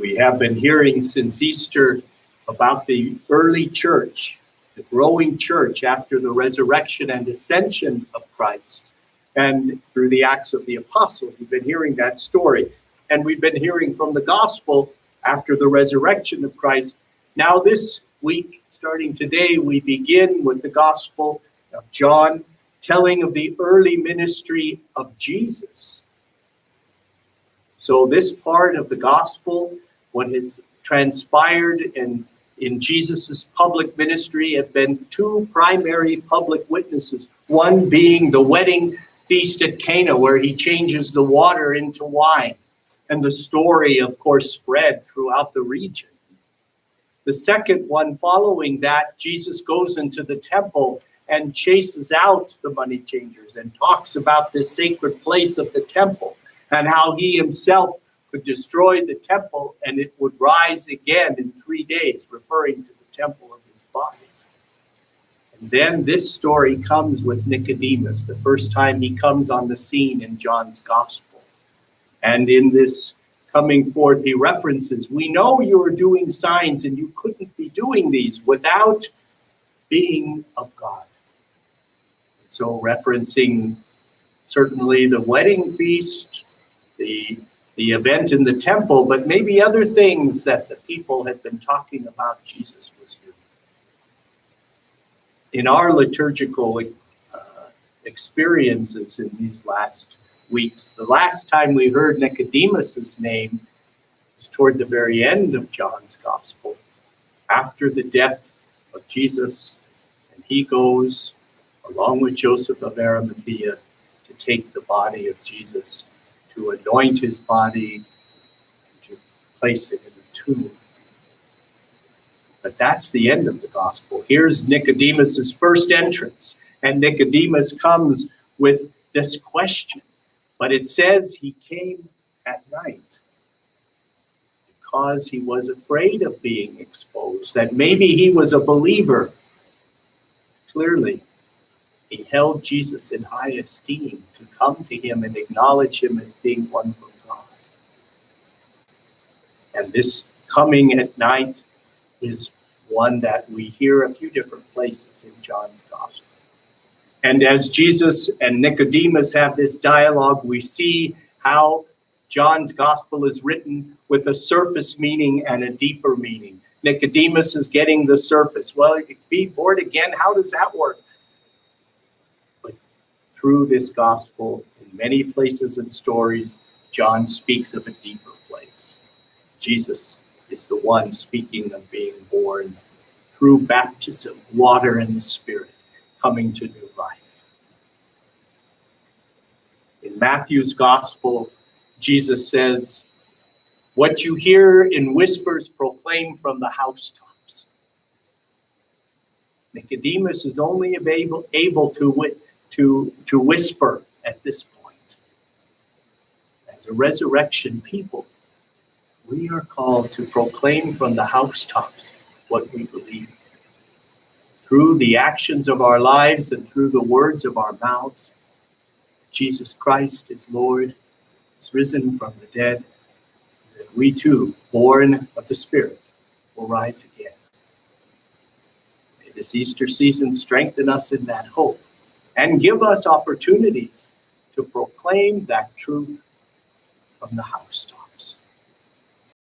We have been hearing since Easter about the early church, the growing church after the resurrection and ascension of Christ. And through the Acts of the Apostles, we've been hearing that story. And we've been hearing from the gospel after the resurrection of Christ. Now this week, starting today, we begin with the gospel of John, telling of the early ministry of Jesus. So this part of the gospel, what has transpired in Jesus' public ministry, have been two primary public witnesses. One being the wedding feast at Cana, where he changes the water into wine. And the story, of course, spread throughout the region. The second one, following that, Jesus goes into the temple and chases out the money changers and talks about this sacred place of the temple and how he himself could destroy the temple and it would rise again in 3 days, referring to the temple of his body. And then this story comes with Nicodemus, the first time he comes on the scene in John's gospel. And in this coming forth, he references, we know you are doing signs and you couldn't be doing these without being of God. So referencing certainly the wedding feast, the event in the temple, but maybe other things that the people had been talking about Jesus was doing. In our liturgical experiences in these last weeks, the last time we heard Nicodemus's name was toward the very end of John's gospel, after the death of Jesus, and he goes along with Joseph of Arimathea to take the body of Jesus, to anoint his body, and to place it in the tomb. But that's the end of the gospel. Here's Nicodemus's first entrance, and Nicodemus comes with this question. But it says he came at night because he was afraid of being exposed, that maybe he was a believer. Clearly, he held Jesus in high esteem to come to him and acknowledge him as being one from God. And this coming at night is one that we hear a few different places in John's gospel. And as Jesus and Nicodemus have this dialogue, we see how John's gospel is written with a surface meaning and a deeper meaning. Nicodemus is getting the surface. Well, be born again, how does that work? But through this gospel, in many places and stories, John speaks of a deeper place. Jesus is the one speaking of being born through baptism, water and the Spirit, coming to new life. In Matthew's gospel, Jesus says, what you hear in whispers proclaim from the housetops. Nicodemus is only able to whisper at this point. As a resurrection people, we are called to proclaim from the housetops what we believe. Through the actions of our lives and through the words of our mouths, Jesus Christ is Lord, is risen from the dead, that we too, born of the Spirit, will rise again. May this Easter season strengthen us in that hope and give us opportunities to proclaim that truth from the housetop.